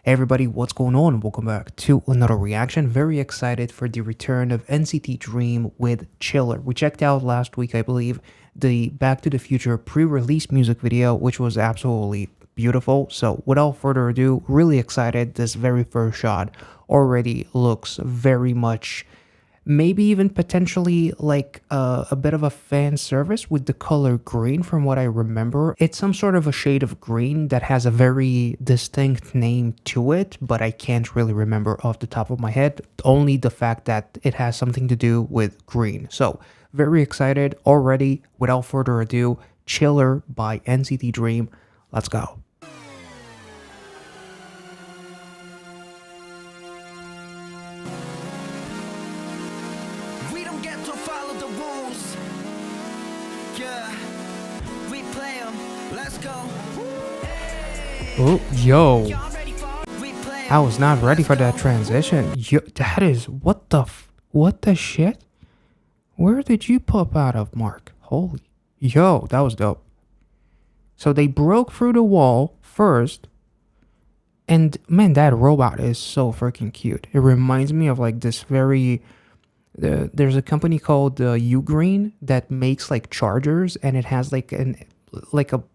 Hey everybody, what's going on? Welcome back to another reaction. Very excited for the return of NCT Dream with Chiller. We checked out last week, I believe, the Back to the Future pre-release music video, which was absolutely beautiful. So without further ado, really excited. This very first shot already looks very much, maybe even potentially like a bit of a fan service with the color green from what I remember. It's some sort of a shade of green that has a very distinct name to it, but I can't really remember off the top of my head. Only the fact that it has something to do with green. So very excited already. Without further ado, Chiller by NCT Dream. Let's go. We don't get to follow the rules. Yeah, we play 'em. Let's go. Oh, yo. We play 'em. I was not ready for that transition. Yo, that is what the shit? Where did you pop out of, Mark? Holy, yo, that was dope. So they broke through the wall first, and man, that robot is so freaking cute. It reminds me of like this very. There's a company called Ugreen that makes like chargers, and it has like a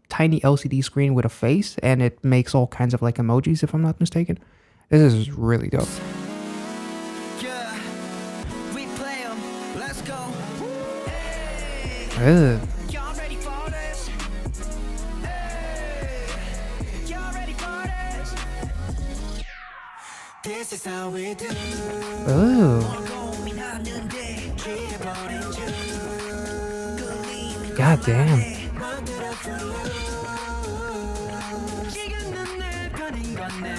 tiny LCD screen with a face, and it makes all kinds of like emojis, if I'm not mistaken. This is really dope. Yeah, we play 'em. Let's go. Ugh. Y'all ready for this? Hey, y'all ready for this? This is how we do. Ooh. 고민하는데 기대버린 줄. God damn. 지금 내 편인 거네.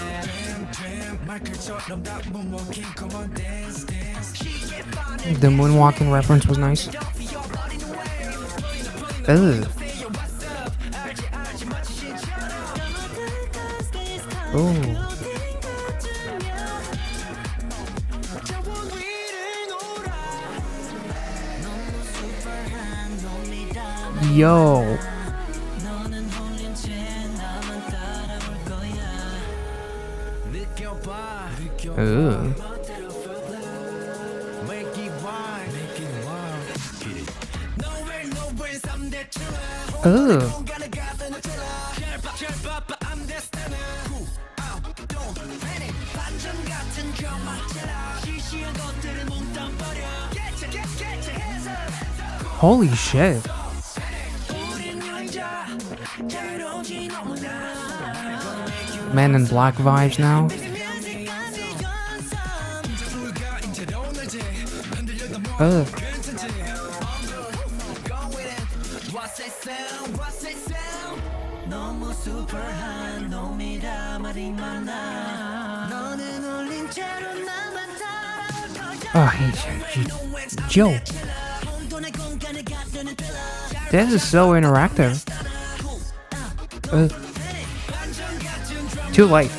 마이클처럼 다 moonwalking, come on dance, dance. The moonwalking reference was nice. Ugh. Oh. Yo. Ooh. Ooh. Holy shit. Men in Black vibes now. Ugh. Joe. This is so interactive. Too late.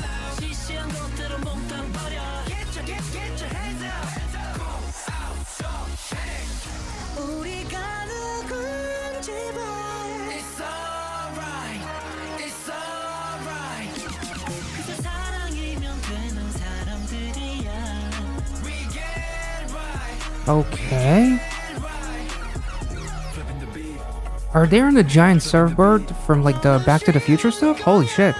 Okay. Are they on the giant surfboard from like the Back to the Future stuff? Holy shit.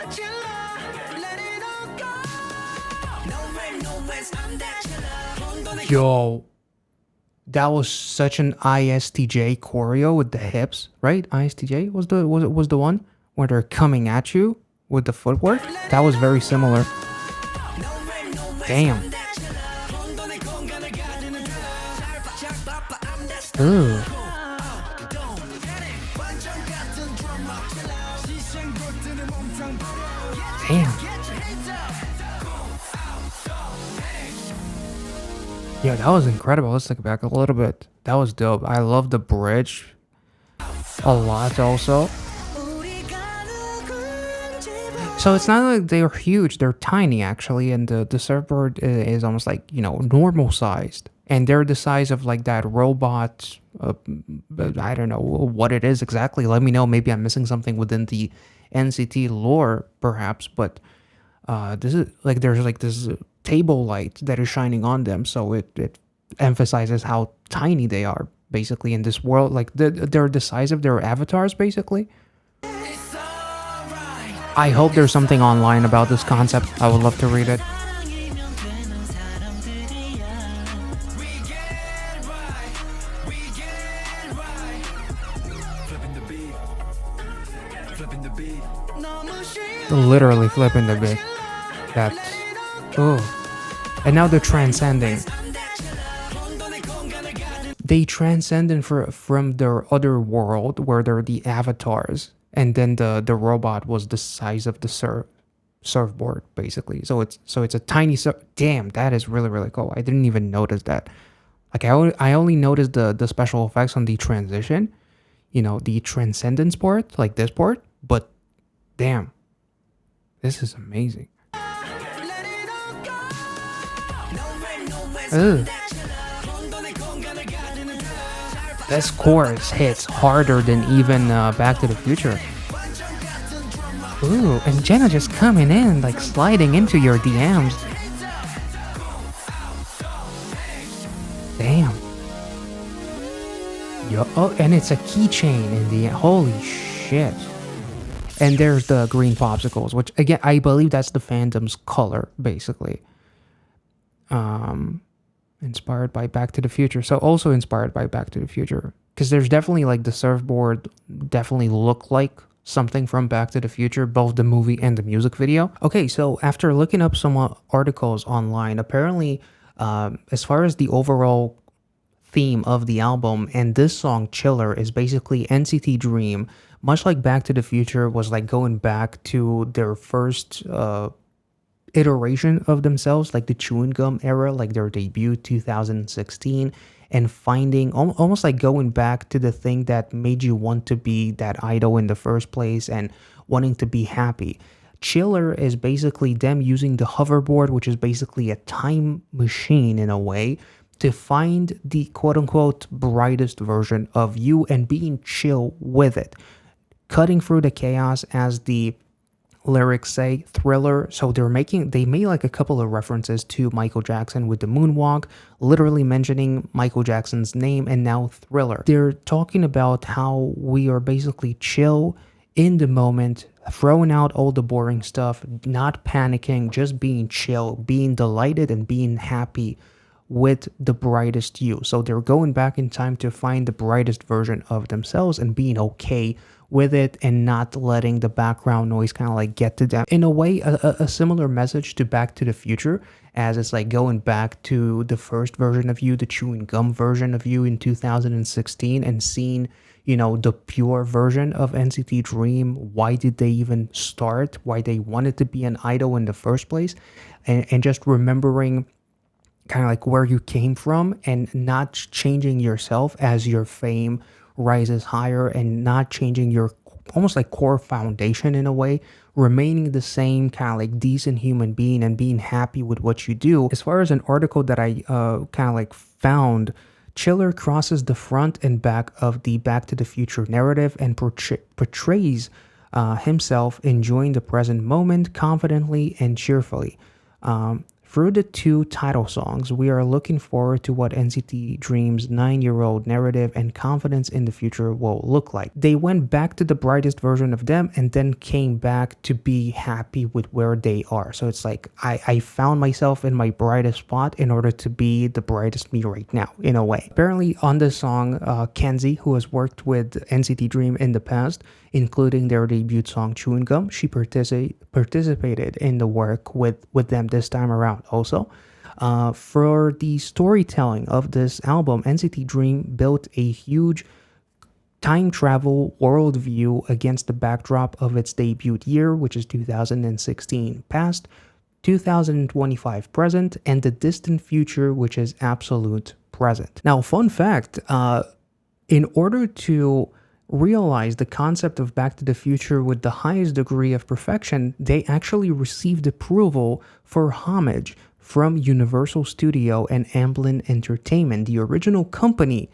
Yo. That was such an ISTJ choreo with the hips, right? ISTJ was the one where they're coming at you with the footwork. That was very similar. Damn. Ooh. Damn. Yeah, that was incredible. Let's take it back a little bit. That was dope. I love the bridge a lot also. So it's not like they're huge, they're tiny actually, and the surfboard is almost like, you know, normal sized. And they're the size of like that robot, I don't know what it is exactly. Let me know, maybe I'm missing something within the NCT lore perhaps, but This is like there's like this table light that is shining on them, so it emphasizes how tiny they are basically in this world. Like they're the size of their avatars basically. It's alright. I hope there's something online about this concept. I would love to read it. 이면 되는 사람들이야. We get right. We get right. Flipping the beat. Flipping the beat. 너무 쉬워. Literally flipping the bit. That's oh. And now they're transcending. They transcended from their other world where they're the avatars, and then the robot was the size of the surfboard basically. So it's a tiny damn, that is really really cool. I didn't even notice that. Like I only noticed the special effects on the transition, the transcendence part, like this part, but damn, this is amazing. Let it all go. No way, no way. Ugh. 혼돈의 공간을 가지는 별. This chorus hits harder than even Back to the Future. Ooh, and Jenna just coming in, like sliding into your DMs. Damn. Yo, oh, and it's a keychain in the holy shit. And there's the green popsicles, which again I believe that's the fandom's color, basically. Inspired by Back to the Future. So also inspired by Back to the Future. Because there's definitely like the surfboard definitely look like something from Back to the Future, both the movie and the music video. Okay, so after looking up some articles online, apparently as far as the overall theme of the album and this song Chiller is basically NCT Dream, much like Back to the Future was like going back to their first iteration of themselves, like the chewing gum era, like their debut 2016, and finding almost like going back to the thing that made you want to be that idol in the first place and wanting to be happy. Chiller is basically them using the hoverboard, which is basically a time machine in a way, to find the quote-unquote brightest version of you and being chill with it, cutting through the chaos, as the lyrics say, Thriller. So they made like a couple of references to Michael Jackson with the moonwalk, literally mentioning Michael Jackson's name, and now Thriller. They're talking about how we are basically chill in the moment, throwing out all the boring stuff, not panicking, just being chill, being delighted and being happy with the brightest you. So they're going back in time to find the brightest version of themselves and being okay with it and not letting the background noise kind of like get to them. In a way, a similar message to Back to the Future, as it's like going back to the first version of you, the chewing gum version of you in 2016, and seeing, the pure version of NCT Dream. Why did they even start? Why they wanted to be an idol in the first place? And just remembering kind of like where you came from and not changing yourself as your fame rises higher, and not changing your almost like core foundation in a way, remaining the same kind of like decent human being and being happy with what you do. As far as an article that I kind of like found, Chiller crosses the front and back of the Back to the Future narrative and portrays himself enjoying the present moment confidently and cheerfully. Through the two title songs, we are looking forward to what NCT Dream's 9-year-old narrative and confidence in the future will look like. They went back to the brightest version of them and then came back to be happy with where they are. So it's like, I found myself in my brightest spot in order to be the brightest me right now, in a way. Apparently on this song, Kenzie, who has worked with NCT Dream in the past, including their debut song Chewing Gum, she participated in the work with them this time around also. For the storytelling of this album, NCT Dream built a huge time travel worldview against the backdrop of its debut year, which is 2016 past, 2025 present, and the distant future, which is absolute present. Now, fun fact, in order to realize the concept of Back to the Future with the highest degree of perfection, they actually received approval for homage from Universal Studio and Amblin Entertainment, the original company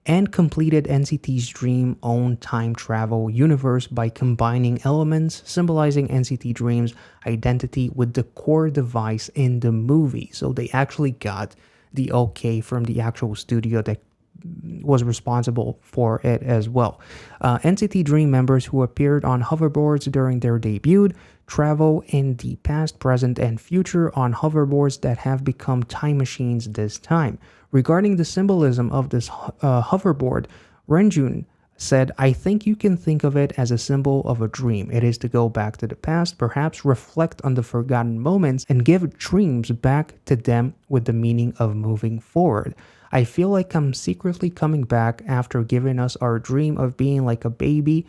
and completed NCT's Dream own time travel universe by combining elements symbolizing NCT Dream's identity with the core device in the movie. So they actually got the okay from the actual studio that was responsible for it as well. NCT Dream members who appeared on hoverboards during their debut travel in the past, present, and future on hoverboards that have become time machines this time. Regarding the symbolism of this hoverboard, Renjun said, I think you can think of it as a symbol of a dream. It is to go back to the past, perhaps reflect on the forgotten moments, and give dreams back to them with the meaning of moving forward. I feel like I'm secretly coming back after giving us our dream of being like a baby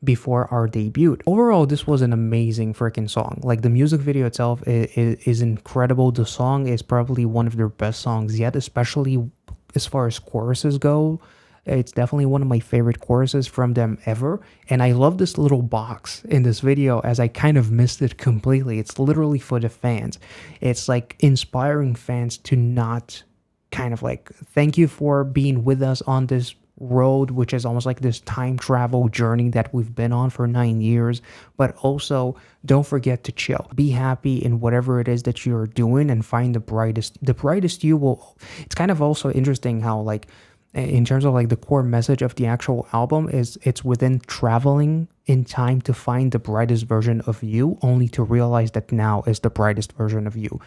before our debut. Overall, this was an amazing freaking song. Like the music video itself is incredible. The song is probably one of their best songs yet, especially as far as choruses go. It's definitely one of my favorite choruses from them ever. And I love this little box in this video as I kind of missed it completely. It's literally for the fans. It's like inspiring fans to not kind of like thank you for being with us on this road, which is almost like this time travel journey that we've been on for 9 years. But also don't forget to chill, be happy in whatever it is that you're doing, and find the brightest you will. It's kind of also interesting how like in terms of like the core message of the actual album is it's within traveling in time to find the brightest version of you, only to realize that now is the brightest version of you.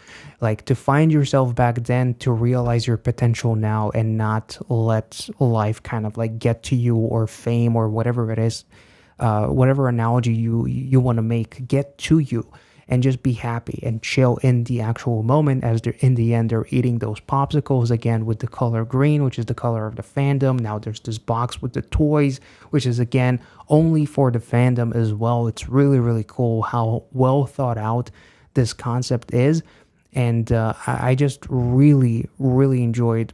Like to find yourself back then, to realize your potential now, and not let life kind of like get to you, or fame, or whatever it is, whatever analogy you want to make, get to you, and just be happy and chill in the actual moment, as they're in the end they're eating those popsicles again with the color green, which is the color of the fandom. Now there's this box with the toys, which is again only for the fandom as well. It's really, really cool how well thought out this concept is. And I just really, really enjoyed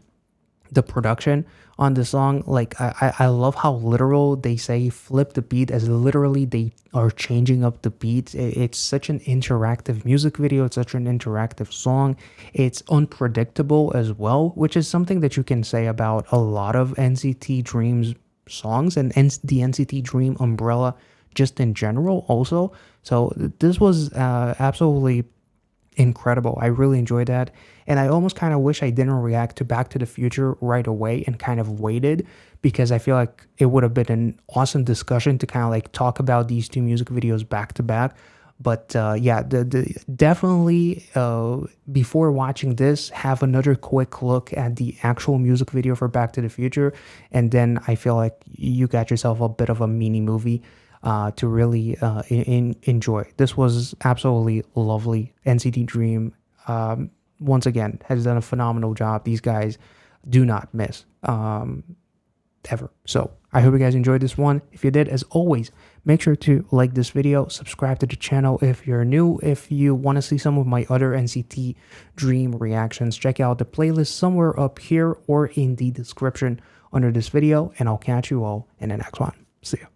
the production on the song. Like I love how literal they say flip the beat, as literally they are changing up the beats. It's such an interactive music video. It's such an interactive song. It's unpredictable as well, which is something that you can say about a lot of NCT Dream's songs, and the NCT Dream umbrella just in general also. So this was absolutely incredible. I really enjoyed that. And I almost kind of wish I didn't react to Back to the Future right away and kind of waited, because I feel like it would have been an awesome discussion to kind of like talk about these two music videos back to back. But yeah, definitely before watching this, have another quick look at the actual music video for Back to the Future. And then I feel like you got yourself a bit of a mini movie to really enjoy. This was absolutely lovely. NCT Dream, once again, has done a phenomenal job. These guys do not miss ever. So I hope you guys enjoyed this one. If you did, as always, make sure to like this video, subscribe to the channel if you're new. If you want to see some of my other NCT Dream reactions, check out the playlist somewhere up here or in the description under this video, and I'll catch you all in the next one. See ya.